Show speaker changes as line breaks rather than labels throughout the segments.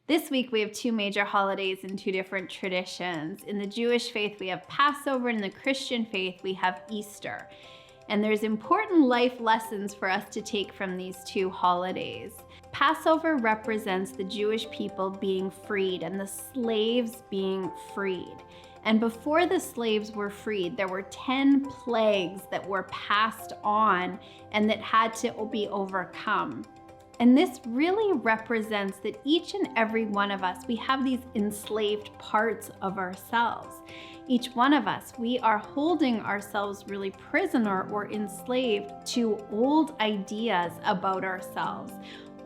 This week we have two major holidays and two different traditions. In the Jewish faith, we have Passover, and in the Christian faith, we have Easter. And there's important life lessons for us to take from these two holidays. Passover represents the Jewish people being freed and the slaves being freed. And before the slaves were freed, there were 10 plagues that were passed on and that had to be overcome. And this really represents that each and every one of us, we have these enslaved parts of ourselves. Each one of us, we are holding ourselves really prisoner or enslaved to old ideas about ourselves,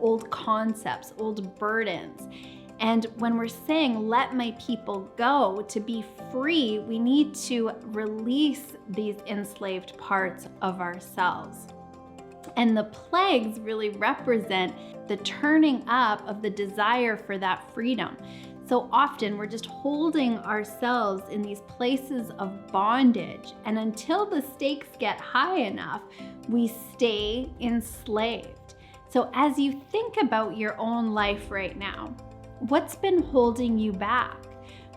old concepts, old burdens. And when we're saying, let my people go, to be free, we need to release these enslaved parts of ourselves. And the plagues really represent the turning up of the desire for that freedom. So often we're just holding ourselves in these places of bondage, and until the stakes get high enough, we stay enslaved. So as you think about your own life right now, what's been holding you back?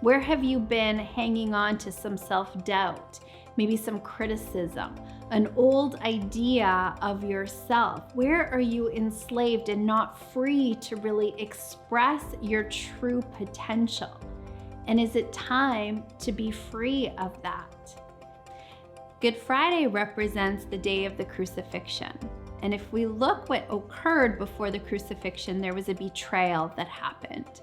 Where have you been hanging on to some self-doubt, maybe some criticism, an old idea of yourself? Where are you enslaved and not free to really express your true potential? And is it time to be free of that? Good Friday represents the day of the crucifixion. And if we look what occurred before the crucifixion, there was a betrayal that happened.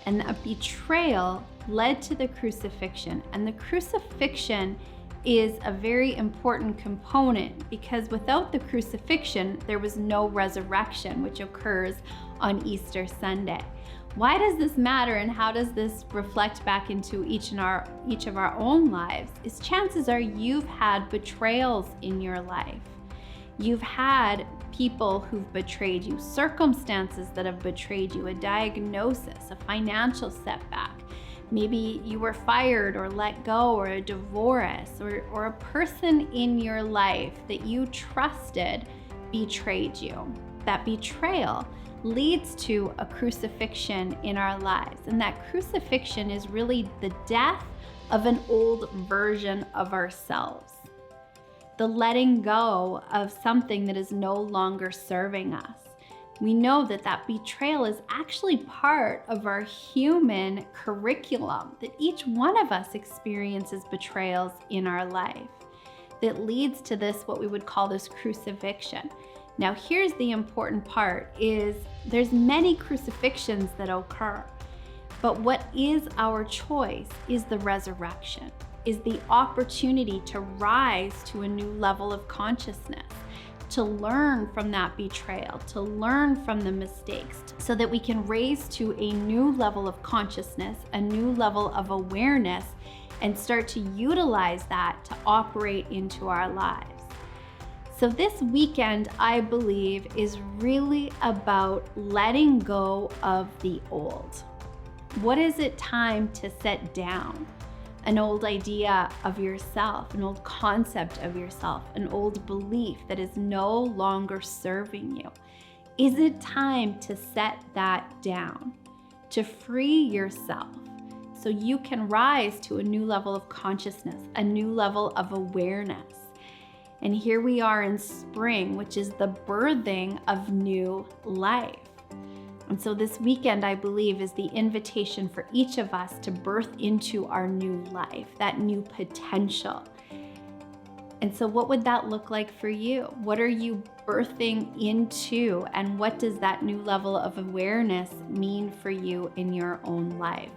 And a betrayal led to the crucifixion. And the crucifixion is a very important component, because without the crucifixion, there was no resurrection, which occurs on Easter Sunday. Why does this matter, and how does this reflect back into each of our own lives? Is chances are you've had betrayals in your life. You've had people who've betrayed you, circumstances that have betrayed you, a diagnosis, a financial setback. Maybe you were fired or let go, or a divorce, or a person in your life that you trusted betrayed you. That betrayal leads to a crucifixion in our lives. And that crucifixion is really the death of an old version of ourselves. The letting go of something that is no longer serving us. We know that that betrayal is actually part of our human curriculum, that each one of us experiences betrayals in our life that leads to this, what we would call this crucifixion. Now, here's the important part, is there's many crucifixions that occur, but what is our choice is the resurrection, is the opportunity to rise to a new level of consciousness, to learn from that betrayal, to learn from the mistakes, so that we can raise to a new level of consciousness, a new level of awareness, and start to utilize that to operate into our lives. So this weekend, I believe, is really about letting go of the old. What is it time to set down? An old idea of yourself, an old concept of yourself, an old belief that is no longer serving you. Is it time to set that down, to free yourself so you can rise to a new level of consciousness, a new level of awareness? And here we are in spring, which is the birthing of new life. And so this weekend, I believe, is the invitation for each of us to birth into our new life, that new potential. And so what would that look like for you? What are you birthing into? And what does that new level of awareness mean for you in your own life?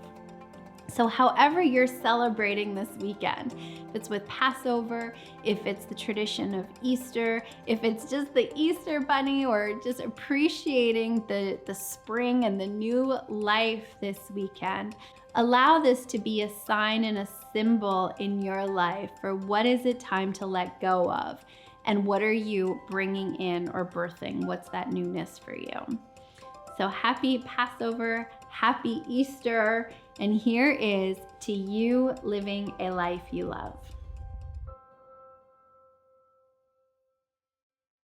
So however you're celebrating this weekend, if it's with Passover, if it's the tradition of Easter, if it's just the Easter bunny, or just appreciating the spring and the new life this weekend, allow this to be a sign and a symbol in your life for what is it time to let go of, and what are you bringing in or birthing? What's that newness for you? So happy Passover, happy Easter, and here is to you living a life you love.